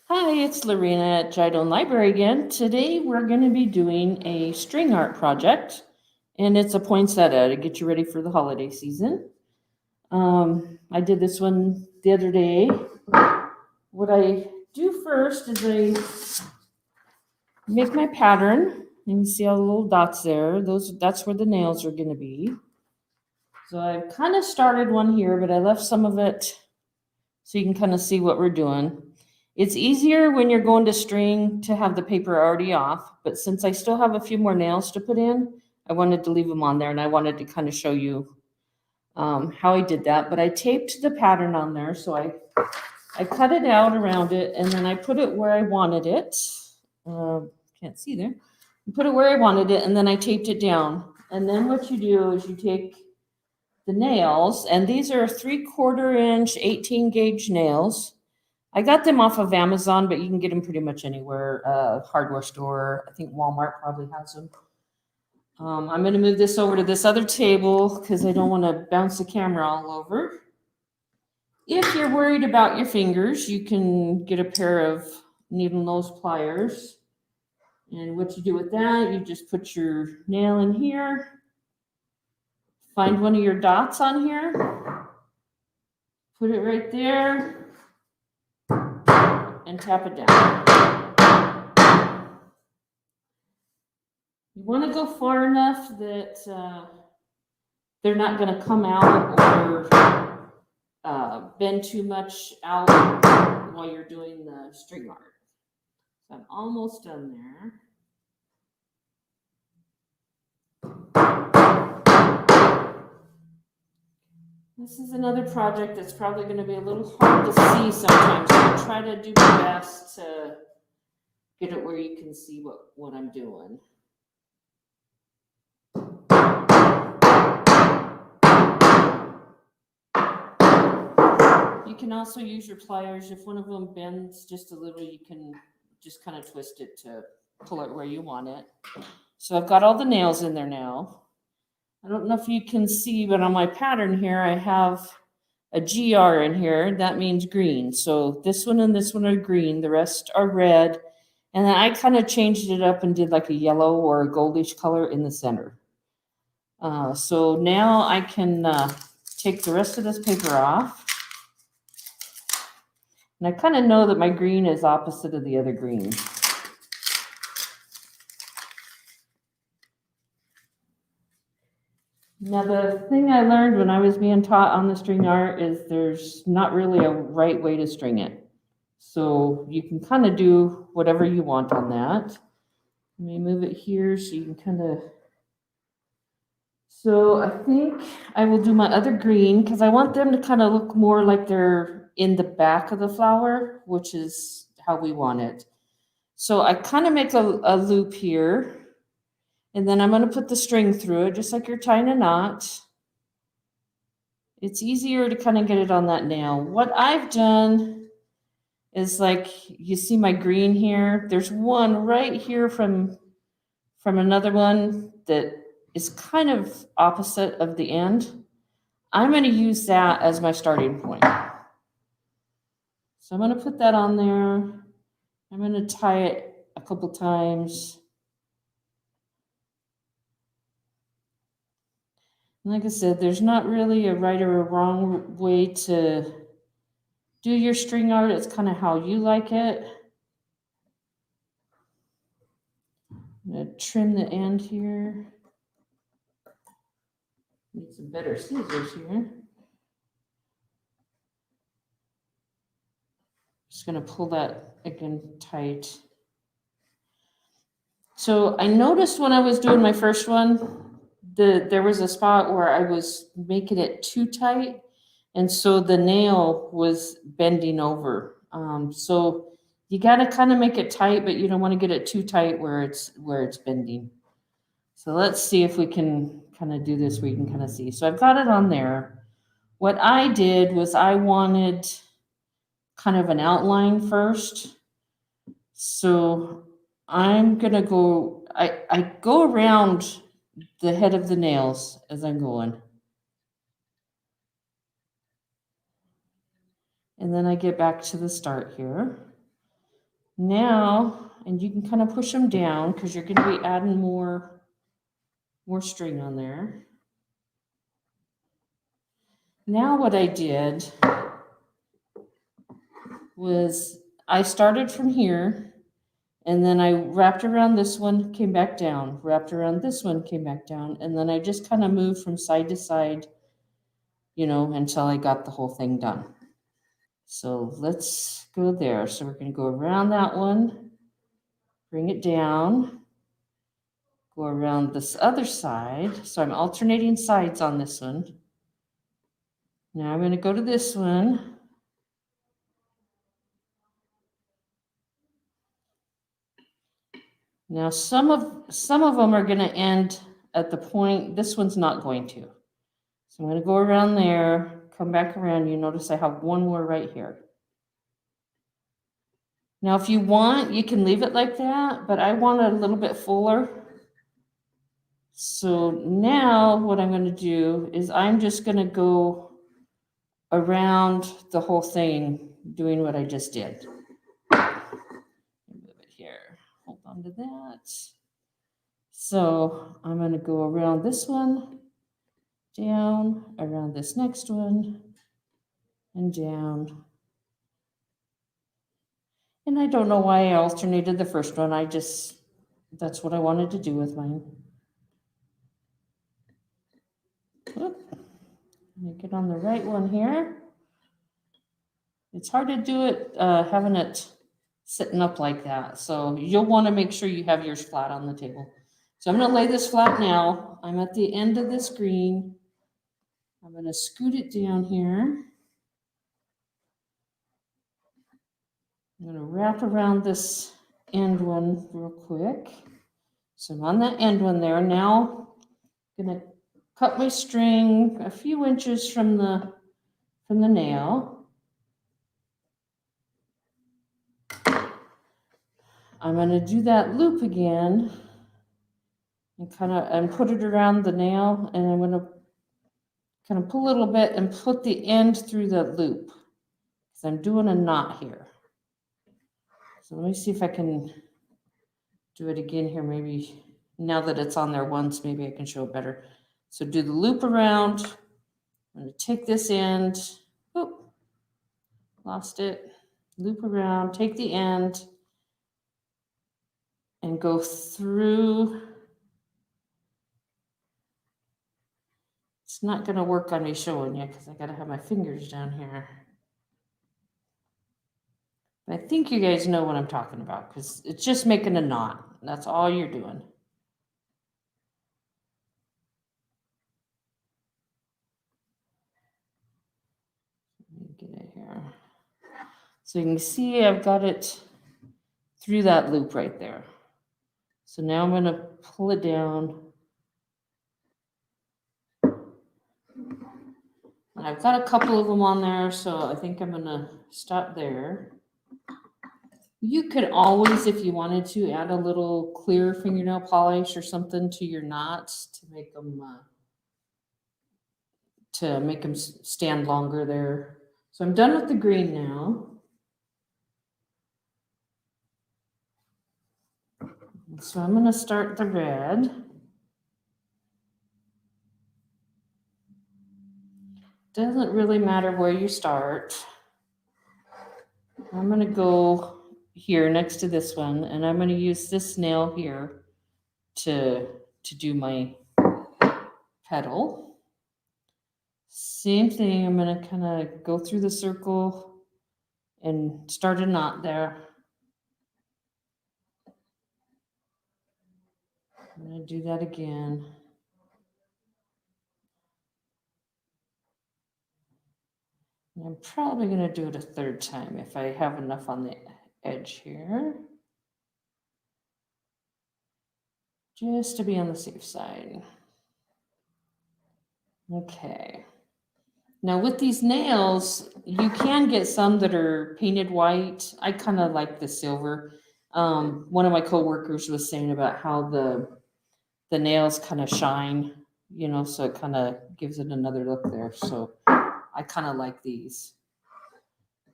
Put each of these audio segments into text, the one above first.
Hi, it's Lorena at Giodone Library again. Today we're going to be doing a string art project, and it's a poinsettia to get you ready for the holiday season. I did this one the other day. What I do first is I make my pattern, and you see all the little dots there. That's where the nails are going to be. So I've kind of started one here, but I left some of it so you can kind of see what we're doing. It's easier when you're going to string to have the paper already off, but since I still have a few more nails to put in, I wanted to leave them on there and I wanted to kind of show you how I did that. But I taped the pattern on there, so I cut it out around it and then I put it where I wanted it. Can't see there. I put it where I wanted it and then I taped it down. And then what you do is you take the nails, and these are 3/4 inch 18 gauge nails. I got them off of Amazon, but you can get them pretty much anywhere. Hardware store, I think Walmart probably has them. I'm going to move this over to this other table because I don't want to bounce the camera all over. If you're worried about your fingers, you can get a pair of needle nose pliers. And what you do with that, you just put your nail in here, find one of your dots on here, put it right there, and tap it down. You want to go far enough that they're not going to come out or bend too much out while you're doing the string art. So I'm almost done there. This is another project that's probably going to be a little hard to see sometimes. So I'll try to do my best to get it where you can see what I'm doing. You can also use your pliers. If one of them bends just a little, you can just kind of twist it to pull it where you want it. So I've got all the nails in there now. I don't know if you can see, but on my pattern here, I have a GR in here. That means green. So this one and this one are green. The rest are red. And then I kind of changed it up and did like a yellow or a goldish color in the center. So now I can take the rest of this paper off. And I kind of know that my green is opposite of the other green. Now, the thing I learned when I was being taught on the string art is there's not really a right way to string it. So you can kind of do whatever you want on that. Let me move it here so you can kind of. So I think I will do my other green because I want them to kind of look more like they're in the back of the flower, which is how we want it. So I kind of make a loop here. And then I'm going to put the string through it, just like you're tying a knot. It's easier to kind of get it on that nail. What I've done is, like, you see my green here. There's one right here from another one that is kind of opposite of the end. I'm going to use that as my starting point. So I'm going to put that on there. I'm going to tie it a couple times. Like I said, there's not really a right or a wrong way to do your string art. It's kind of how you like it. I'm going to trim the end here. Need some better scissors here. Just going to pull that again tight. So I noticed when I was doing my first one, there was a spot where I was making it too tight, and so the nail was bending over. So you got to kind of make it tight, but you don't want to get it too tight where it's bending. So let's see if we can kind of do this where you can kind of see. So I've got it on there. What I did was I wanted kind of an outline first. So I'm gonna go, I go around the head of the nails as I'm going. And then I get back to the start here. Now, and you can kind of push them down because you're going to be adding more string on there. Now what I did was I started from here, and then I wrapped around this one, came back down, wrapped around this one, came back down, and then I just kind of moved from side to side, until I got the whole thing done. So let's go there. So we're going to go around that one, bring it down, go around this other side. So I'm alternating sides on this one. Now I'm going to go to this one. Now some of them are going to end at the point. This one's not going to. So I'm going to go around there, come back around. You notice I have one more right here. Now if you want, you can leave it like that, but I want it a little bit fuller. So now what I'm going to do is I'm just going to go around the whole thing doing what I just did. Move it here. Hold on to that. So I'm going to go around this one, down, around this next one, and down. And I don't know why I alternated the first one. That's what I wanted to do with mine. Let me get on the right one here. It's hard to do it having it sitting up like that. So you'll want to make sure you have yours flat on the table. So I'm going to lay this flat now. I'm at the end of this green. I'm going to scoot it down here. I'm going to wrap around this end one real quick. So I'm on that end one there. Now I'm going to cut my string a few inches from the nail. I'm going to do that loop again and put it around the nail, and I'm going to kind of pull a little bit and put the end through the loop because I'm doing a knot here. So let me see if I can do it again here. Maybe now that it's on there once, maybe I can show it better. So do the loop around. I'm going to take this end. Oop, lost it. Loop around, take the end, and go through. It's not going to work on me showing you because I got to have my fingers down here. I think you guys know what I'm talking about because it's just making a knot. That's all you're doing. Let me get it here. So you can see I've got it through that loop right there. So now I'm going to pull it down. And I've got a couple of them on there, so I think I'm going to stop there. You could always, if you wanted to, add a little clear fingernail polish or something to your knots to make them stand longer there. So I'm done with the green now. So I'm going to start the red. Doesn't really matter where you start. I'm going to go here next to this one, and I'm going to use this nail here to do my petal. Same thing, I'm going to kind of go through the circle and start a knot there. I'm going to do that again. And I'm probably going to do it a third time if I have enough on the edge here. Just to be on the safe side. Okay. Now with these nails, you can get some that are painted white. I kind of like the silver. One of my coworkers was saying about how the nails kind of shine, so it kind of gives it another look there. So I kind of like these.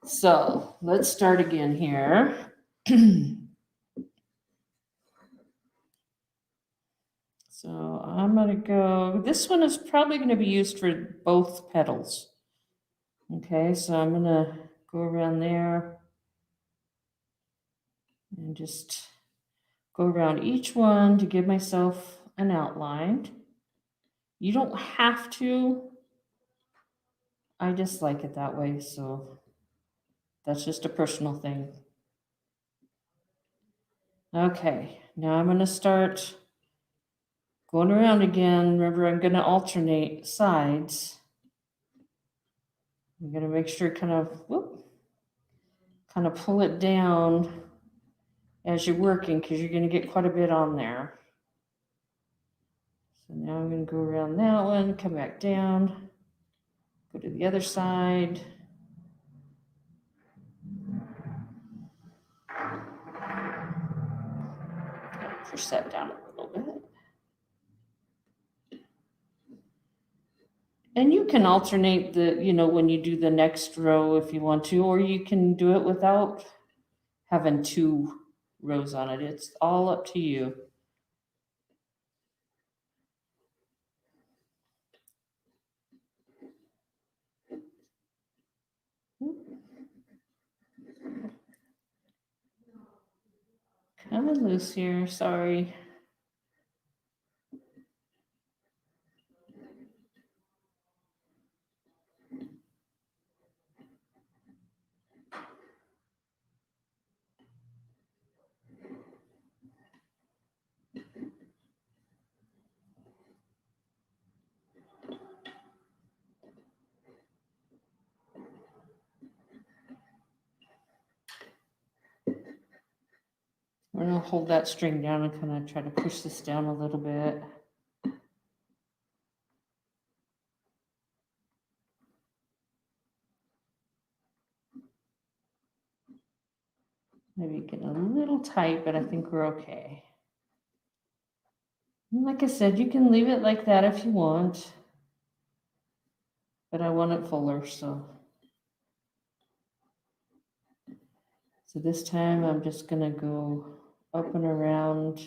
So let's start again here. So I'm gonna go, this one is probably gonna be used for both petals. Okay, so I'm gonna go around there and just go around each one to give myself an outline. You don't have to. I just like it that way, so that's just a personal thing. Okay, now I'm gonna start going around again. Remember, I'm gonna alternate sides. I'm gonna make sure kind of pull it down as you're working because you're gonna get quite a bit on there. So now I'm gonna go around that one, come back down, go to the other side. Push that down a little bit. And you can alternate when you do the next row if you want to, or you can do it without having 2 rows on it. It's all up to you. Kind of loose here, sorry. We're gonna hold that string down and kind of try to push this down a little bit. Maybe getting a little tight, but I think we're okay. And like I said, you can leave it like that if you want, but I want it fuller, so this time I'm just gonna go up and around.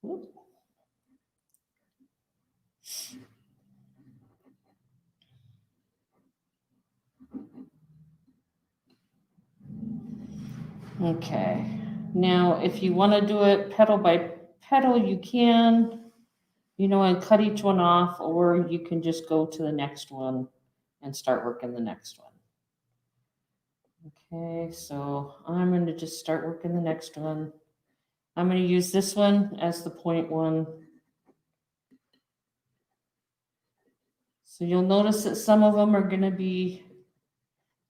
Whoop. Okay, now if you want to do it petal by petal, you can, and cut each one off, or you can just go to the next one and start working the next one. Okay, so I'm going to just start working the next one. I'm going to use this one as the point one. So you'll notice that some of them are going to be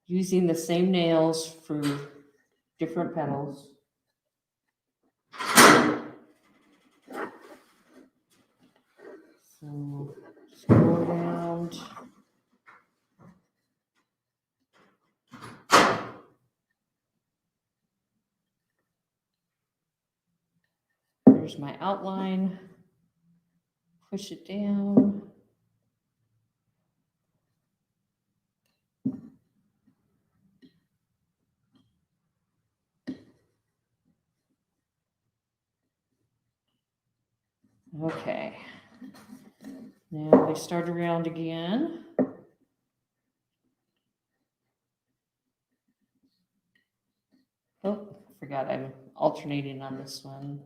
using the same nails for different petals. So just go around. There's my outline. Push it down. Okay. Now we start around again. Oh, forgot I'm alternating on this one.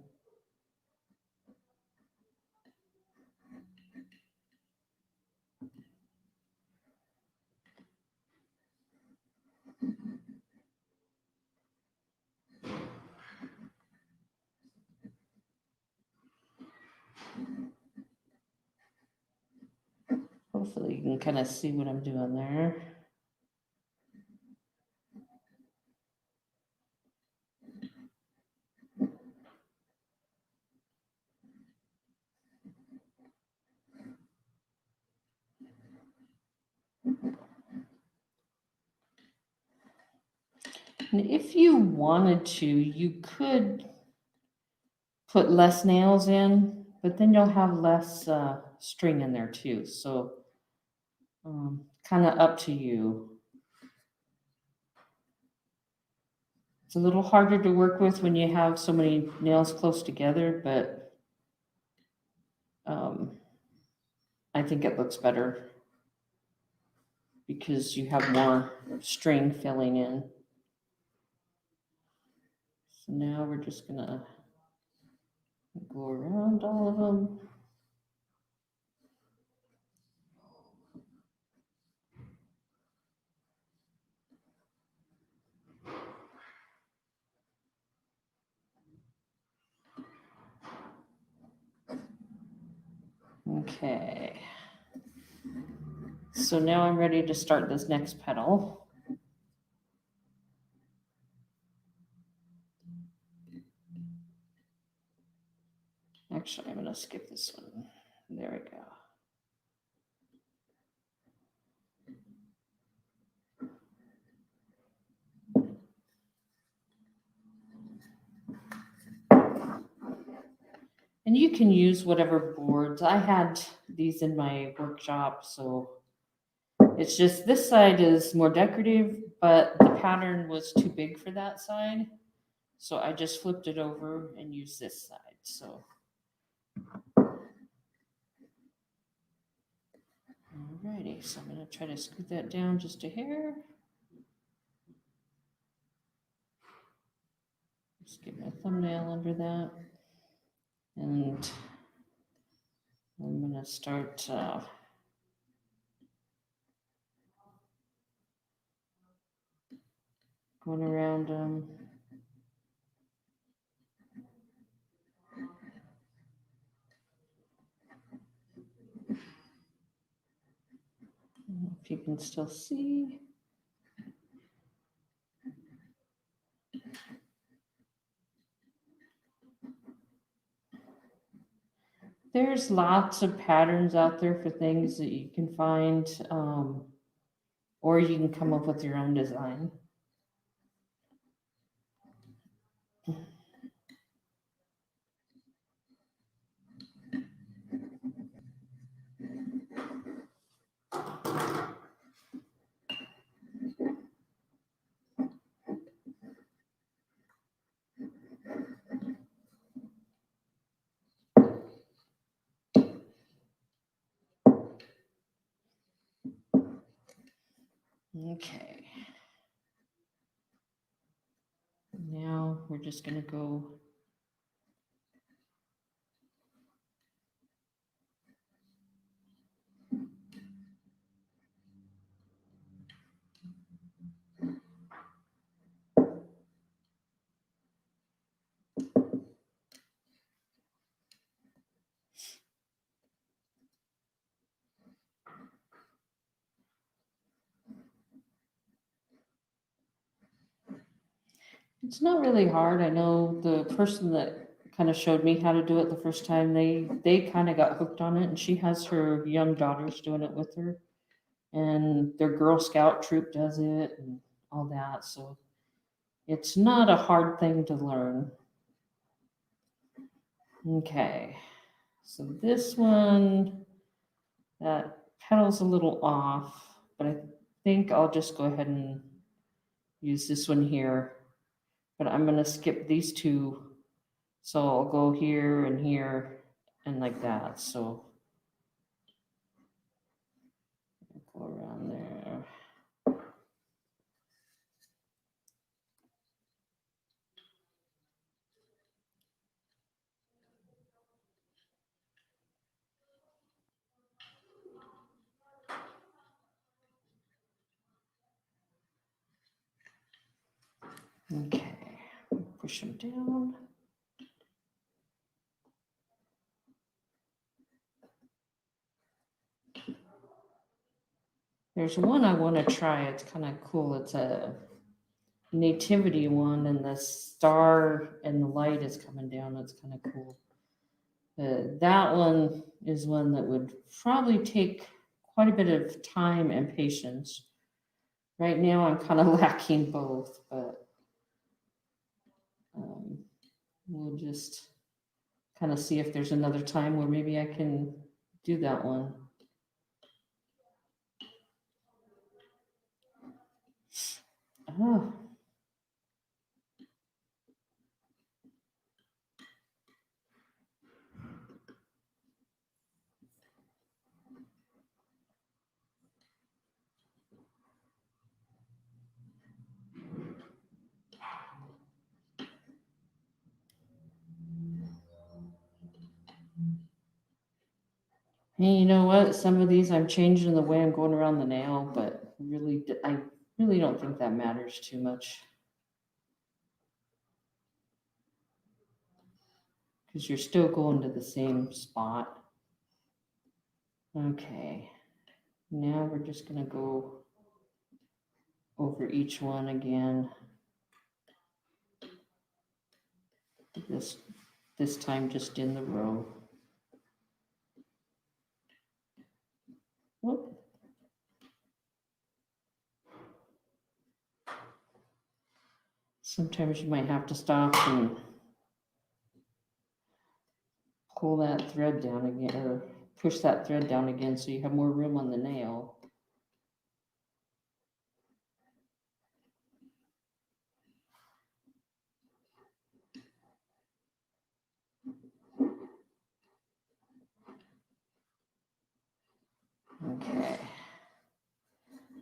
Hopefully you can kind of see what I'm doing there. And if you wanted to, you could put less nails in, but then you'll have less string in there too. So kind of up to you. It's a little harder to work with when you have so many nails close together, but I think it looks better because you have more string filling in. So now we're just gonna go around all of them. Okay. So now I'm ready to start this next petal. Actually, I'm gonna skip this one. There we go. And you can use whatever boards. I had these in my workshop, so it's just this side is more decorative, but the pattern was too big for that side. So I just flipped it over and used this side. So alrighty, so I'm gonna try to scoot that down just a hair. Just get my thumbnail under that. And I'm gonna start going around them. If you can still see. There's lots of patterns out there for things that you can find, or you can come up with your own design. Okay. Now we're just gonna go It's not really hard. I know the person that kind of showed me how to do it the first time, they kind of got hooked on it, and she has her young daughters doing it with her, and their Girl Scout troop does it and all that. So it's not a hard thing to learn. Okay, so this one, that petal's a little off, but I think I'll just go ahead and use this one here. But I'm gonna skip these two. So I'll go here and like that. So go around there. Okay, push them down. There's one I want to try. It's kind of cool. It's a nativity one, and the star and the light is coming down. It's kind of cool. That one is one that would probably take quite a bit of time and patience. Right now, I'm kind of lacking both, but We'll just kind of see if there's another time where maybe I can do that one. Oh. Hey, you know what? Some of these I'm changing the way I'm going around the nail, but really, I really don't think that matters too much. Because you're still going to the same spot. Okay, now we're just gonna go over each one again. This time just in the row. Whoop. Sometimes you might have to stop and pull that thread down again, or push that thread down again so you have more room on the nail. Okay.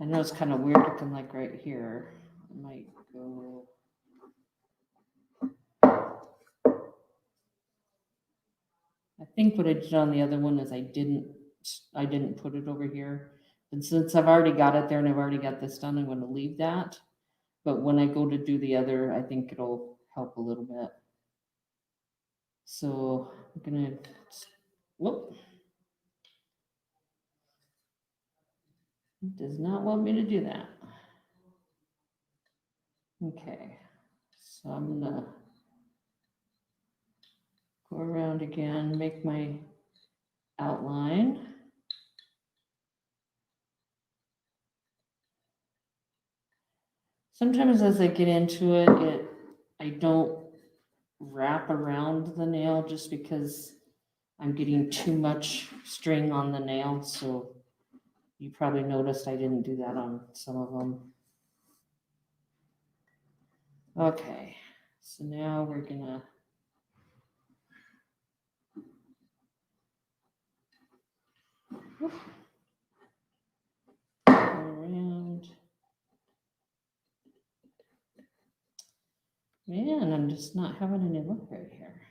I know it's kind of weird looking like right here. I might go. I think what I did on the other one is I didn't put it over here. And since I've already got it there and I've already got this done, I'm going to leave that. But when I go to do the other, I think it'll help a little bit. So I'm gonna, whoop. It does not want me to do that. Okay, so I'm gonna go around again, make my outline. Sometimes as I get into it, I don't wrap around the nail just because I'm getting too much string on the nail. So you probably noticed I didn't do that on some of them. Okay, so now we're gonna go around. Man, I'm just not having any luck right here.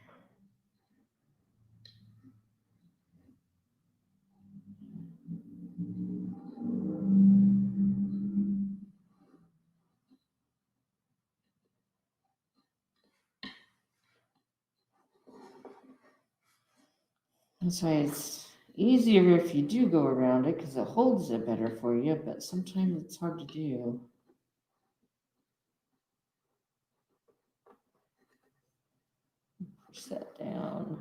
That's why it's easier if you do go around it because it holds it better for you, but sometimes it's hard to do. Push that down.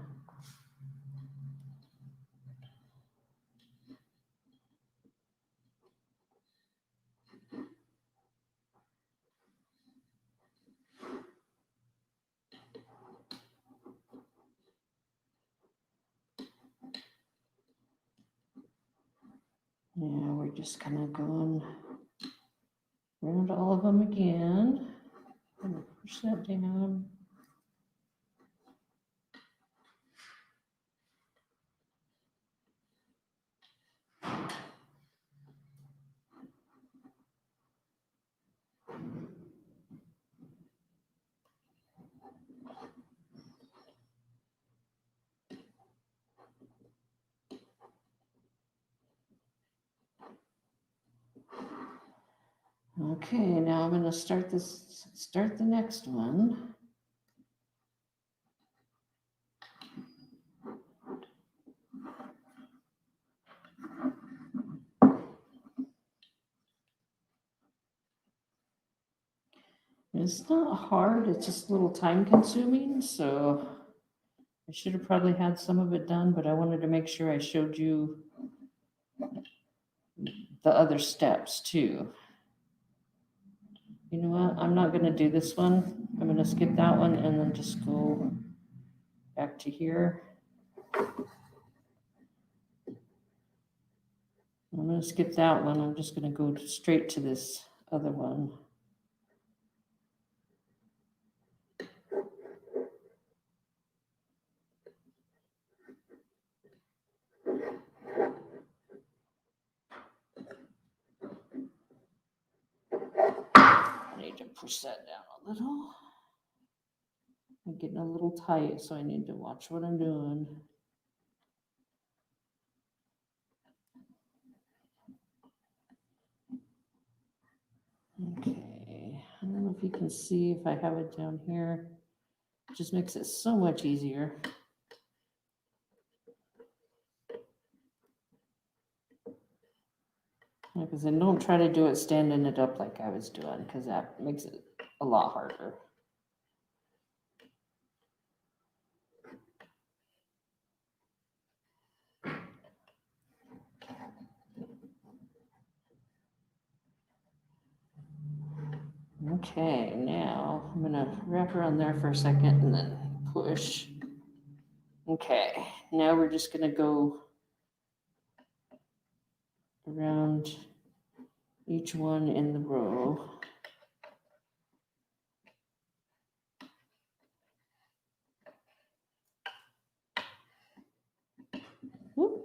Yeah, we're just kind of going around all of them again. I'm gonna push that down. Okay, now I'm gonna start the next one. It's not hard, it's just a little time consuming, so I should have probably had some of it done, but I wanted to make sure I showed you the other steps too. You know what? I'm not going to do this one. I'm going to skip that one and then just go back to here. I'm going to skip that one. I'm just going to go straight to this other one. I need to push that down a little. I'm getting a little tight, so I need to watch what I'm doing. Okay, I don't know if you can see if I have it down here. It just makes it so much easier. Because then don't try to do it standing it up like I was doing, because that makes it a lot harder. Okay, now I'm gonna wrap around there for a second and then push. Okay, now we're just gonna go around each one in the row. Whoop.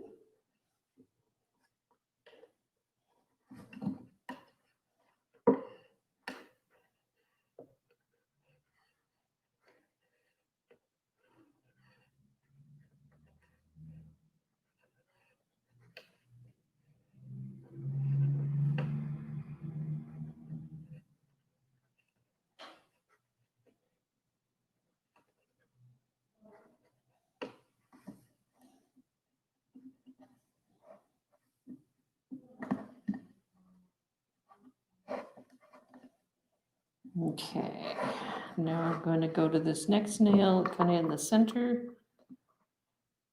Okay, now I'm going to go to this next nail, kind of in the center.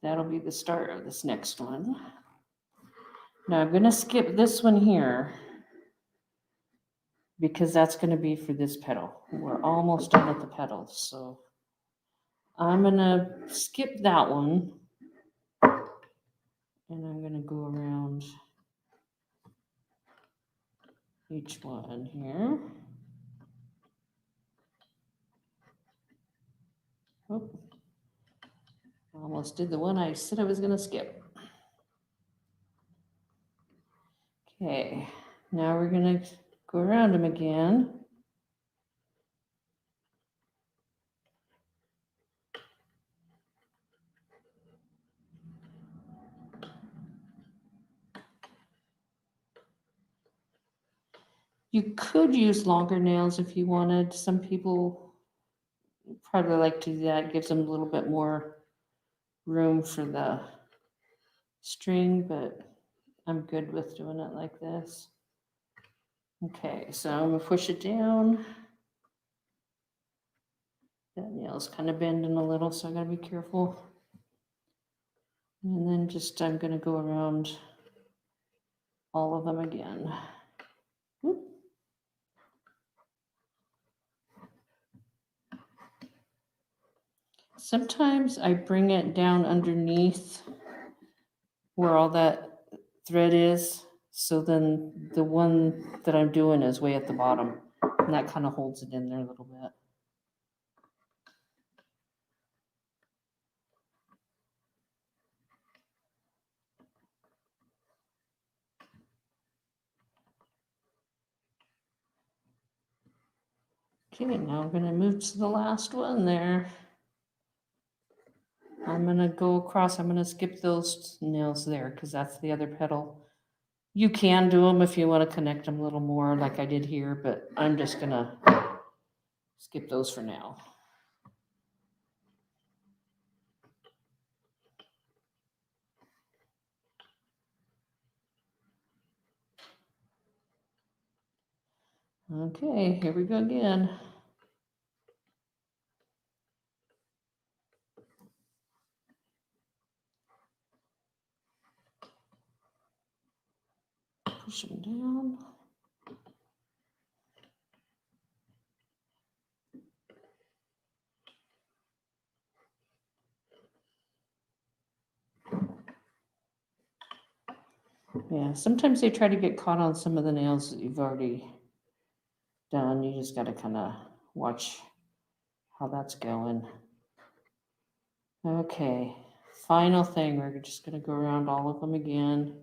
That'll be the start of this next one. Now I'm going to skip this one here because that's going to be for this petal. We're almost done with the petals, so I'm going to skip that one and I'm going to go around each one here. Oh, I almost did the one I said I was going to skip. Okay, now we're going to go around them again. You could use longer nails if you wanted. Some people probably like to do that. It gives them a little bit more room for the string, but I'm good with doing it like this. Okay, so I'm gonna push it down. That nail's kind of bending a little, so I gotta be careful. And then just I'm gonna go around all of them again. Whoop. Sometimes I bring it down underneath where all that thread is, so then the one that I'm doing is way at the bottom, and that kind of holds it in there a little bit. Okay, now I'm going to move to the last one there. I'm going to go across, I'm going to skip those nails there because that's the other petal. You can do them if you want to connect them a little more like I did here, but I'm just going to skip those for now. Okay, here we go again. Push them down. Yeah, sometimes they try to get caught on some of the nails that you've already done. You just got to kind of watch how that's going. Okay, final thing. We're just going to go around all of them again.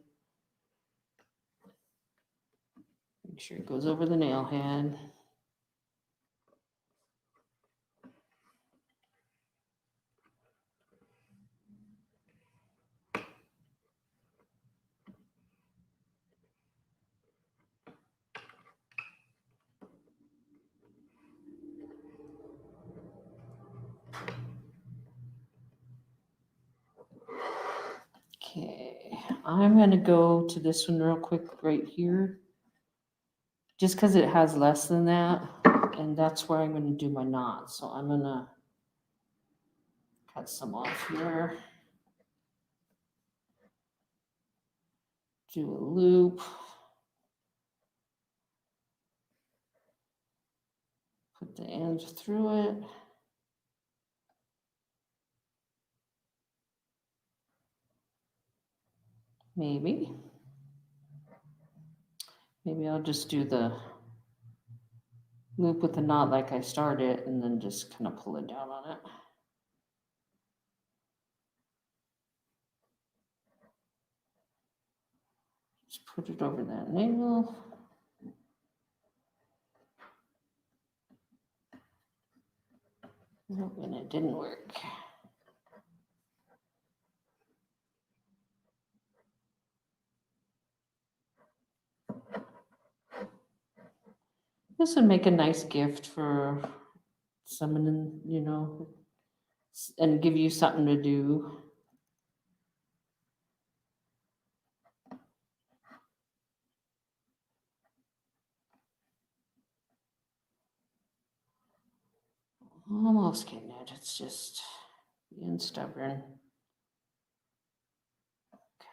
Make sure it goes over the nail head. Okay, I'm going to go to this one real quick right here, just because it has less than that, and that's where I'm going to do my knot. So I'm going to cut some off here, do a loop, put the end through it. Maybe I'll just do the loop with the knot like I started and then just kind of pull it down on it. Just put it over that nail. Oh, and it didn't work. This would make a nice gift for someone, you know, and give you something to do. Almost getting it. It's just being stubborn.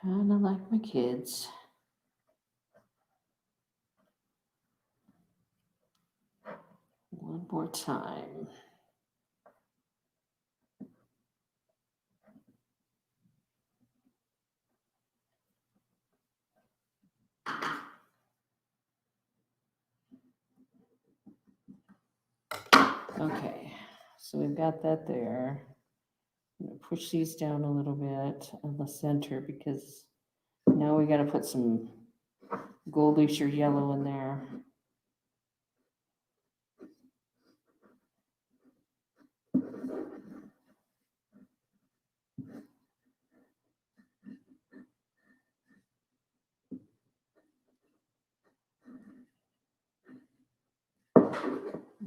Kind of like my kids. One more time. Okay, so we've got that there. I'm gonna push these down a little bit on the center because now we got to put some goldish or yellow in there.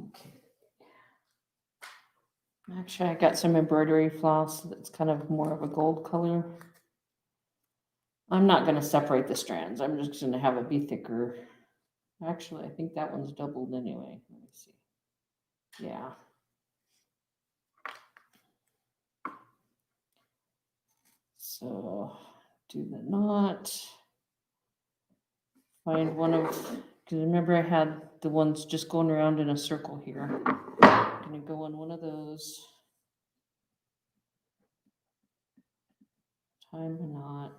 Okay. Actually, I got some embroidery floss that's kind of more of a gold color. I'm not going to separate the strands. I'm just going to have it be thicker. Actually, I think that one's doubled anyway. Let me see. Yeah. So do the knot. Find one of, because remember I had the ones just going around in a circle here. I'm going to go on one of those. Time the knot.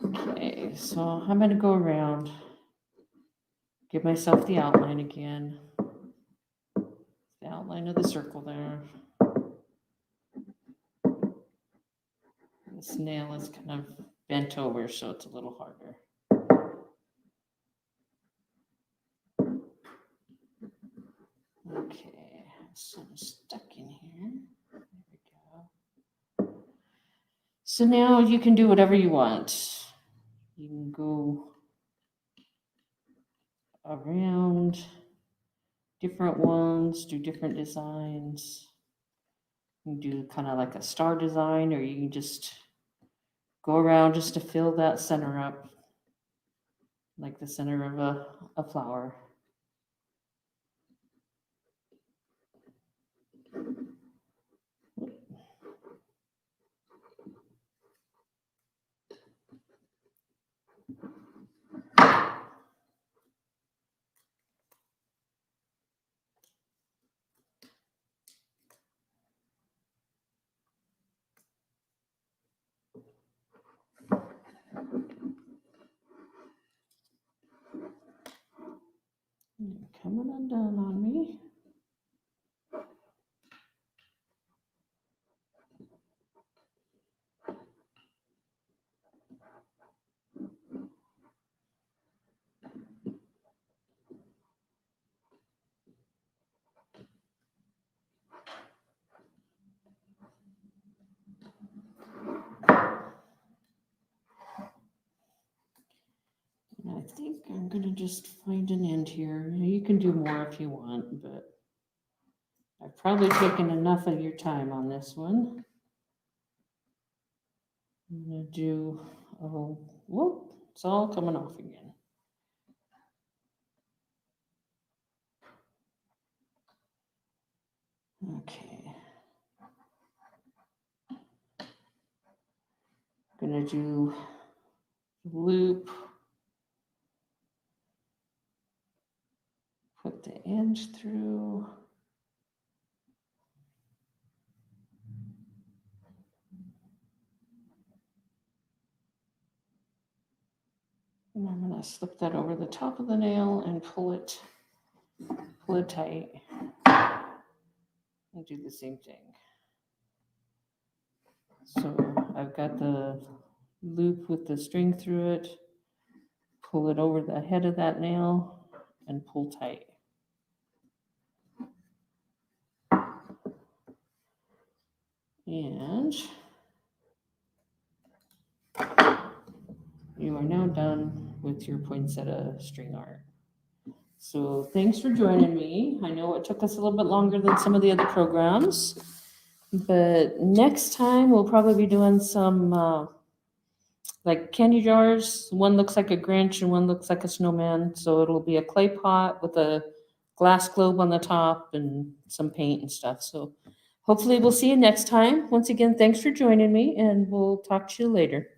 Okay, so I'm going to go around, give myself the outline again, the outline of the circle there. This nail is kind of bent over, so it's a little harder. Okay, so I'm stuck in here. There we go. So now you can do whatever you want. You can go around different ones, do different designs. You can do kind of like a star design, or you can just go around just to fill that center up. like the center of a flower. Coming undone on me. I think I'm gonna just find an end here. You can do more if you want, but I've probably taken enough of your time on this one. I'm gonna do, oh, whoop, it's all coming off again. Okay. Gonna do loop. Put the edge through. And I'm gonna slip that over the top of the nail and pull it tight. And do the same thing. So I've got the loop with the string through it. Pull it over the head of that nail and pull tight. And you are now done with your poinsettia string art. So thanks for joining me. I know it took us a little bit longer than some of the other programs, but next time we'll probably be doing some like candy jars. One looks like a Grinch and one looks like a snowman. So it'll be a clay pot with a glass globe on the top and some paint and stuff. So hopefully we'll see you next time. Once again, thanks for joining me, and we'll talk to you later.